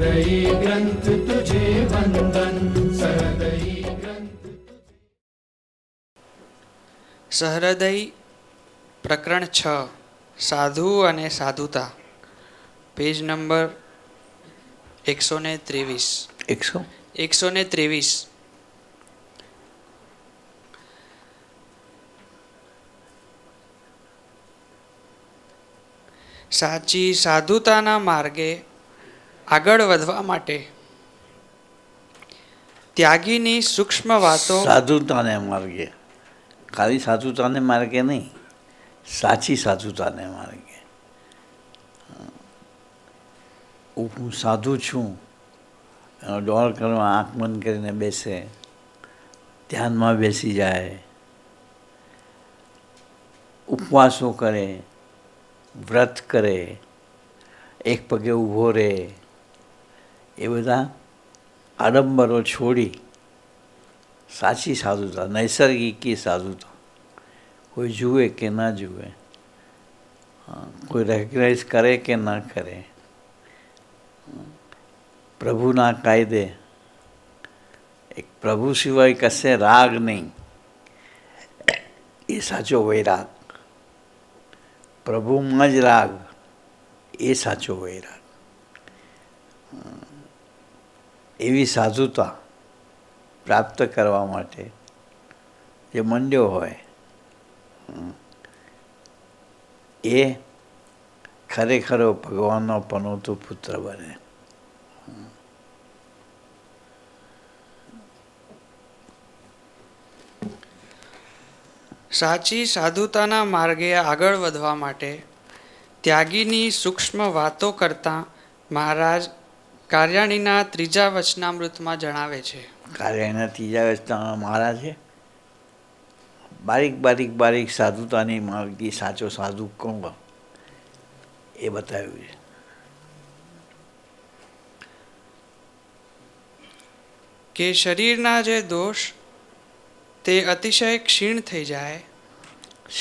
सहृदयी ग्रंथ तुझे वंदन, सहृदयी ग्रंथ। સહૃદય પ્રકરણ 6 સાધુ અને સાધુતા, પેજ નંબર 123. સાચી સાધુતાના માર્ગે આગળ વધવા માટે ત્યાગીની સૂક્ષ્મ વાતો, સાધુતાને માર્ગે, ખાલી સાધુતાને માર્ગે નહીં, સાચી સાધુતાને માર્ગે. હું સાધુ છું, એનો ડોળ કરવા આંખ બંધ કરીને બેસે, ધ્યાનમાં બેસી જાય, ઉપવાસો કરે, વ્રત કરે, એક પગે ઊભો રહે, એ બધા આડંબરો છોડી સાચી સાધુતા, નૈસર્ગિકી સાધુતા, કોઈ જુએ કે ના જુએ, કોઈ રેકગ્નાઇઝ કરે કે ના કરે, પ્રભુના કાયદે, એક પ્રભુ સિવાય કશે રાગ નહીં, એ સાચો વૈરાગ. પ્રભુમાં જ રાગ, એ સાચો વૈરાગ. એવી સાધુતા પ્રાપ્ત કરવા માટે જે મંડ્યો હોય એ ખરેખરો ભગવાનનો પનોતો પુત્ર બને. સાચી સાધુતાના માર્ગે આગળ વધવા માટે ત્યાગીની સૂક્ષ્મ વાતો કરતાં મહારાજ કાર્યાણીના 3જા વચનામૃતમાં જણાવે છે. કાર્યાણીના 3જા વચનામૃતમાં મહારાજે બારીક સાધુતાની માર્ગી સાચો સાધુ કોણ એ બતાવ્યું છે. કે શરીરના જે દોષ તે અતિશય ક્ષીણ થઈ જાય.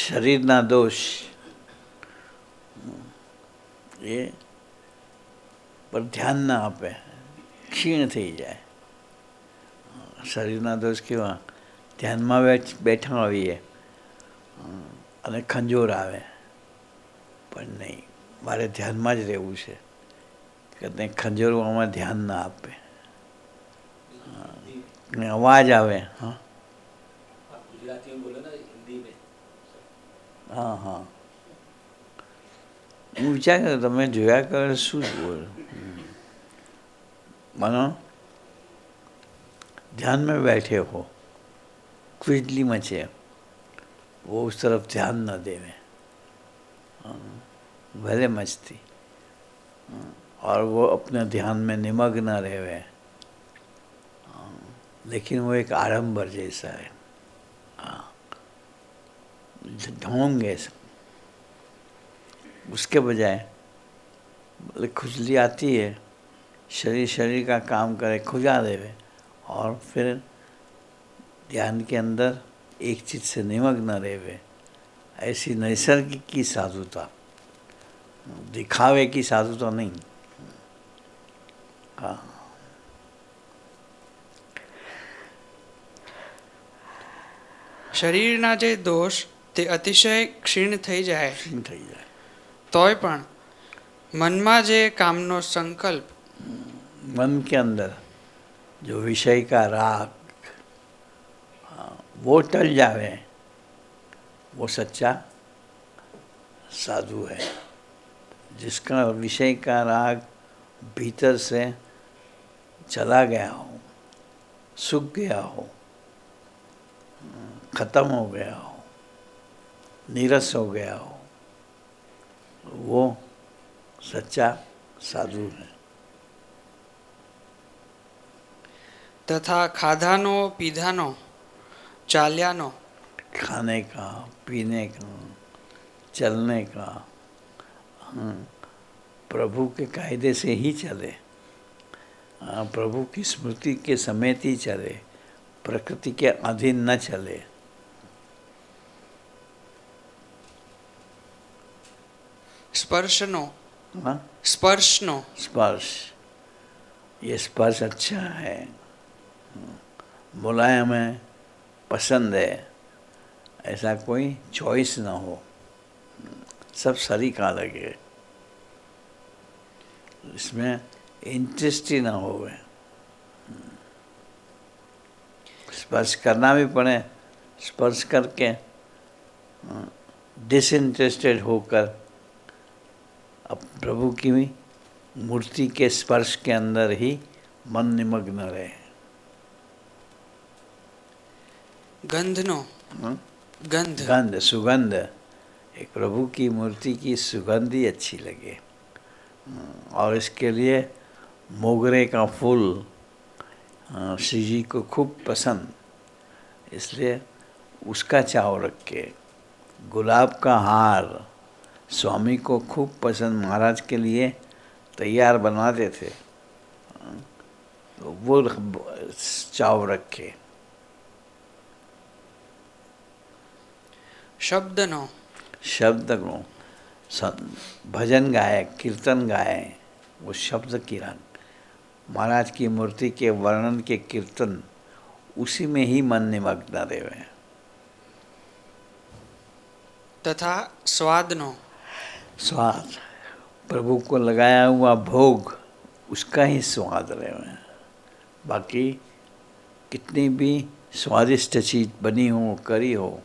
શરીરના દોષ એ પર ધ્યાન ના આપે, ક્ષીણ થઈ જાય. શરીરના દોષ કેવા? ધ્યાનમાં બેઠા આવીએ અને ખંજોર આવે, પણ નહીં, મારે ધ્યાનમાં જ રહેવું છે કે ખંજોરવામાં ધ્યાન ના આપે. અવાજ આવે, હા હા, હું વિચાર કર્યો તમે જોયા કરો શું બોલ. मानो ध्यान में बैठे हो, क्विजली मचे, वो उस तरफ ध्यान न देवे, भले मचती, और वो अपने ध्यान में निमग्न रहे, लेकिन वो एक आडंबर जैसा है. ढोंगे उसके बजाय खुजली आती है, शरीर का काम करे, खुजा देवे, और फिर ध्यान के अंदर एक चीज से निमग्न रहे. ऐसी नैसर्गिक की साधुता, दिखावे की साधुता नहीं. हाँ, શરીરના જે દોષ તે અતિશય ક્ષીણ થઈ જાય, તોય પણ મનમાં જે કામનો સંકલ્પ, मन के अंदर जो विषय का राग, वो टल जावे, वो सच्चा साधु है. जिसका विषय का राग भीतर से चला गया हो, सूख गया हो, खत्म हो गया हो, नीरस हो गया हो, वो सच्चा साधु है. તથા ખાધાનો પીધાનો ચાલ્યાનો, खाने का, पीने का, चलने का, प्रभु के कायदे से ही चले, प्रभु की स्मृति के समेत ही चले, प्रकृति के अधीन न चले. સ્પર્શનો हाँ? સ્પર્શનો स्पर्श ये स्पर्श अच्छा है, मुलायम है, पसंद है, ऐसा कोई चॉइस ना हो, सब सरीका लगे, इसमें इंटरेस्ट ही ना हो। स्पर्श करना भी पड़े, स्पर्श करके डिसइंटरेस्टेड होकर अब प्रभु की मूर्ति के स्पर्श के अंदर ही मन निमग्न रहे। गंधनो गंध गंध, सुगंध, एक प्रभु की मूर्ति की सुगंध ही अच्छी लगे, और इसके लिए मोगरे का फूल श्री जी को खूब पसंद, इसलिए उसका चाव रखे। गुलाब का हार स्वामी को खूब पसंद, महाराज के लिए तैयार बनवाते थे, तो वो चाव रखे। शब्दनो शब्द को भजन गाए, कीर्तन गाए, वो शब्द की रंग, महाराज की मूर्ति के वर्णन के कीर्तन, उसी में ही मन निमग्न रहे। तथा स्वादनो स्वाद, प्रभु को लगाया हुआ भोग, उसका ही स्वाद रहे। बाकी कितनी भी स्वादिष्ट चीज बनी हो, करी हो,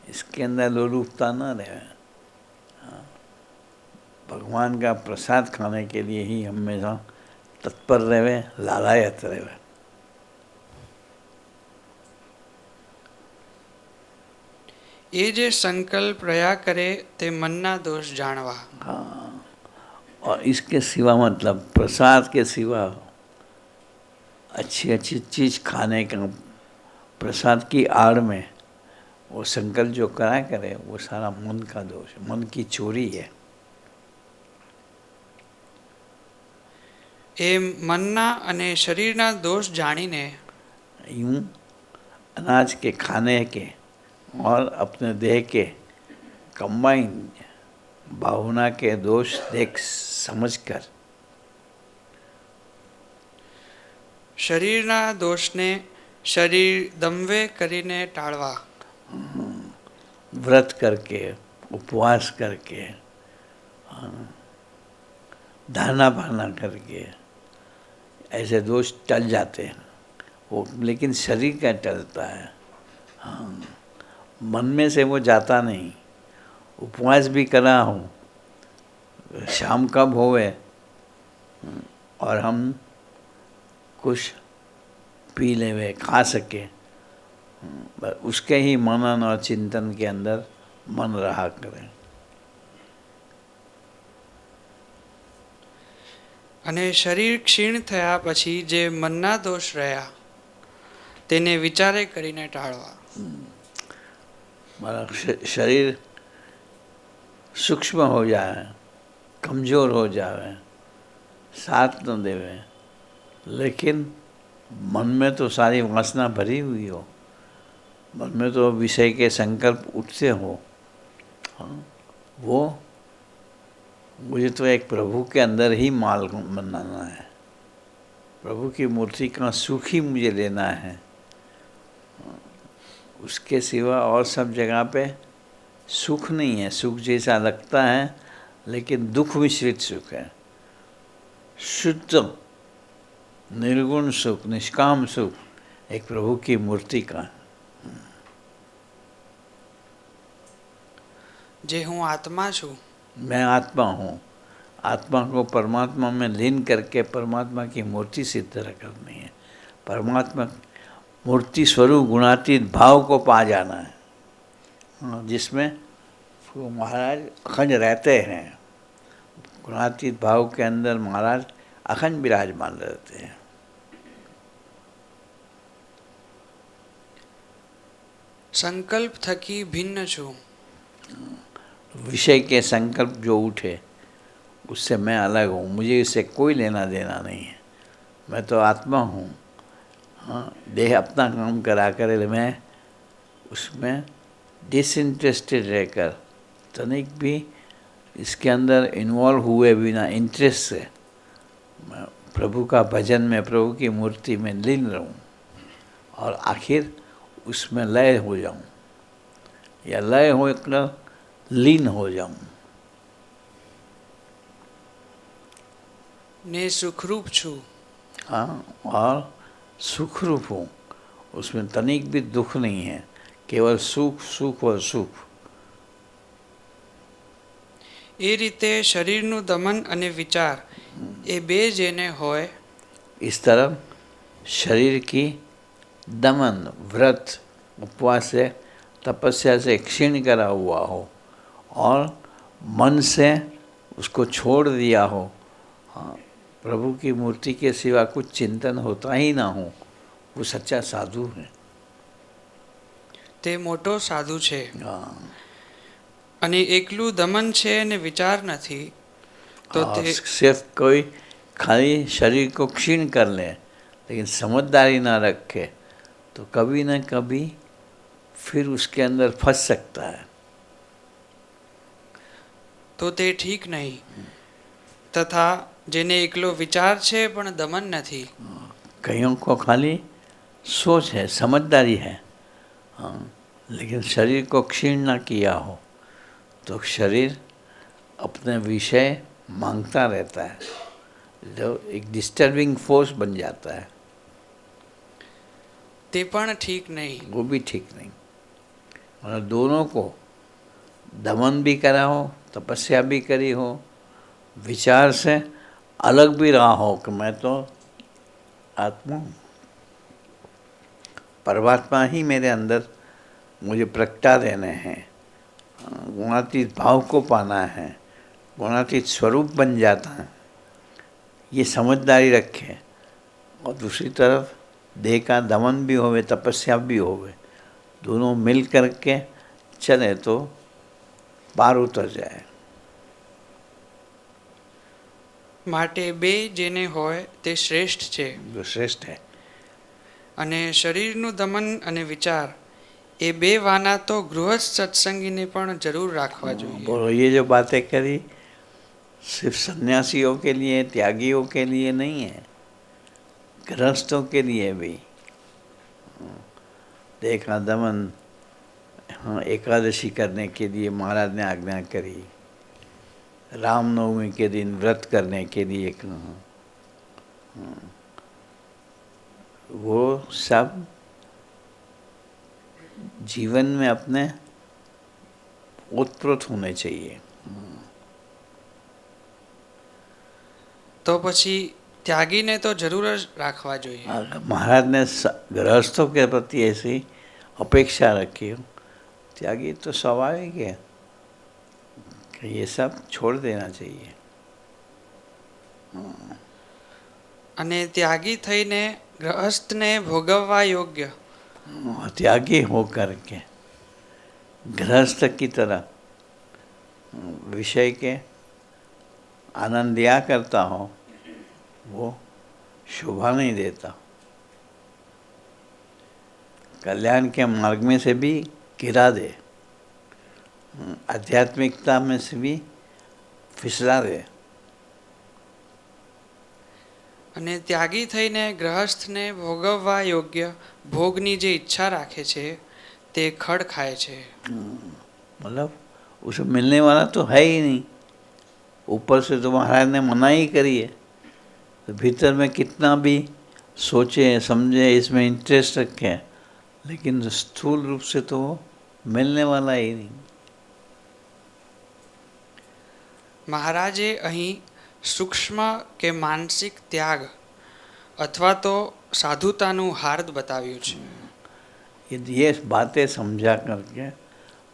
इसके अंदर लोलुपता न रहे। भगवान का प्रसाद खाने के लिए ही हमेशा तत्पर रहे, लालायत रहे। ये जे संकल्प रया करे ते मन्ना दोष जाणवा। हाँ, और इसके सिवा मतलब प्रसाद के सिवा अच्छी अच्छी चीज खाने का, प्रसाद की आड़ में वो संकल्प जो करा करे, वो सारा मन का दोष, मन की चोरी है। એ મનના અને શરીરના દોષ જાણીને यूं अनाज के खाने के और अपने देह के कंबाइन भावना के दोष देख समझकर શરીરના દોષને શરીર દમવે કરીને ટાળવા। व्रत करके, उपवास करके, धाना पाना करके ऐसे दोष टल जाते हैं वो, लेकिन शरीर का टलता है। हाँ, मन में से वो जाता नहीं। उपवास भी करा हूँ, शाम कब होवे और हम कुछ पी लेवे, खा सके, उसके ही मनन और चिंतन के अंदर मन रहा करें। અને શરીર ક્ષીણ થયા પછી જે મનના દોષ રહ્યા તેને વિચારે કરીને ટાળવા। हमारा शरीर सूक्ष्म हो जाए, कमजोर हो जाए, साथ न देवे, लेकिन मन में तो सारी वासना भरी हुई हो, मन में तो विषय के संकल्प उठते हो। हाँ, वो मुझे तो एक प्रभु के अंदर ही माल बनाना है, प्रभु की मूर्ति का सुख ही मुझे लेना है, उसके सिवा और सब जगह पे सुख नहीं है। सुख जैसा लगता है लेकिन दुख मिश्रित सुख है। शुद्ध निर्गुण सुख, निष्काम सुख एक प्रभु की मूर्ति का। जे हूँ आत्मा छूँ, मैं आत्मा हूँ, आत्मा को परमात्मा में लीन करके परमात्मा की मूर्ति सिद्ध करनी है। परमात्मा मूर्ति स्वरूप गुणातीत भाव को पा जाना है, जिसमें महाराज अखंड रहते हैं। गुणातीत भाव के अंदर महाराज अखंड विराजमान रहते हैं। संकल्प थकी भिन्न छूँ, विषय के संकल्प जो उठे उससे मैं अलग हूँ, मुझे इससे कोई लेना देना नहीं है। मैं तो आत्मा हूँ। हाँ, देह अपना काम करा करे, मैं उसमें डिसइंटरेस्टेड रहकर, तनिक भी इसके अंदर इन्वॉल्व हुए बिना इंटरेस्ट से मैं प्रभु का भजन में, प्रभु की मूर्ति में लीन रहूं और आखिर उसमें लय हो जाऊं या लय होकर लीन हो जाऊं। ने सुखरूप छू। हाँ, और सुखरूप हूँ, उसमें तनिक भी दुख नहीं है, केवल सुख सुख और सुख। એ રીતે શરીરનું દમન અને વિચાર એ બે જેને હોય इस तरह शरीर की दमन, व्रत, उपवास से, तपस्या से क्षीण करा हुआ हो और मन से उसको छोड़ दिया हो, हाँ, प्रभु की मूर्ति के सिवा कुछ चिंतन होता ही ना हो, वो सच्चा साधु है। તે મોટો સાધુ છે। हाँ, અને એકલું દમન છે અને વિચાર નથી તો और તે सिर्फ कोई खाली शरीर को क्षीण कर ले लेकिन समझदारी ना रखे तो कभी न कभी फिर उसके अंदर फंस सकता है। તો તે ઠીક નહીં। તથા જેને એકલો વિચાર છે પણ દમન નથી, कईयों को खाली सोच है, समझदारी है, हाँ, लेकिन शरीर को क्षीण ना किया हो तो शरीर अपने विषय मांगता रहता है, जो एक डिस्टर्बिंग फोर्स बन जाता है। તે પણ ઠીક નહીં। वो भी ठीक नहीं। और दोनों को दमन भी करा हो, तपस्या भी करी हो, विचार से अलग भी रहा हो कि मैं तो आत्मा हूँ, परमात्मा ही मेरे अंदर मुझे प्रगटा देने हैं, गुणातीत भाव को पाना है, गुणातीत स्वरूप बन जाता है, ये समझदारी रखे। और दूसरी तरफ देह का दमन भी होवे, तपस्या भी होवे, दोनों मिल करके चले तो पार उतर जाए। માટે બે જેને હોય તે શ્રેષ્ઠ છે। जो श्रेष्ठ है। અને શરીરનું દમન અને વિચાર એ બે વાના તો ગૃહસ્થ સત્સંગીને પણ જરૂર રાખવા જોઈએ। बोलो, ये जो बातें करी सिर्फ सन्यासियों के लिए, त्यागियों के लिए नहीं है, गृहस्थों के लिए भी। देह का दमन, हाँ, एकादशी करने के लिए महाराज ने आज्ञा करी, रामनवमी के दिन व्रत करने के लिए कहा, वो सब जीवन में अपने ओतप्रोत होने चाहिए। તો પછી ત્યાગીને તો જરૂર જ રાખવા જોઈએ। महाराज ने गृहस्थों के प्रति ऐसी अपेक्षा रखी हो, त्यागी तो स्वाभाविक है कि ये सब छोड़ देना चाहिए। અને ત્યાગી થઈને ગૃહસ્થને ભોગવવા યોગ્ય त्यागी हो करके गृहस्थ की तरह विषय के आनंद लिया करता हो, वो शोभा नहीं देता, कल्याण के मार्ग में से भी गिरा दे, आध्यात्मिकता में से भी फिसला दे। અને ત્યાગી થઈને ગૃહસ્થને ભોગવવા યોગ્ય ભોગની જે ઈચ્છા રાખે છે તે ખડ ખાય છે। मतलब उसे मिलने वाला तो है ही नहीं, ऊपर से तो महाराज ने मना ही करी है, तो भीतर में कितना भी सोचे समझे, इसमें इंटरेस्ट रखे, लेकिन स्थूल रूप से तो वो मिलने वाला ही नहीं। મહારાજે અહીં સૂક્ષ્મ કે માનસિક ત્યાગ અથવા તો સાધુતાનું હાર્દ બતાવ્યું છે। ये बातें समझा करके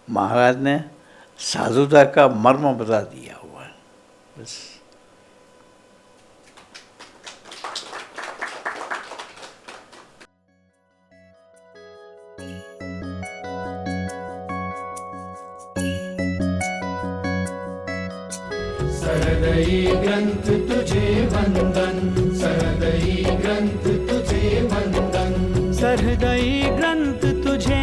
महाराज ने साधुता का मर्म बता दिया हुआ है, बस। सहृदयी ग्रंथ तुझे वंदन, सहृदयी ग्रंथ तुझे वंदन, सहृदयी ग्रंथ तुझे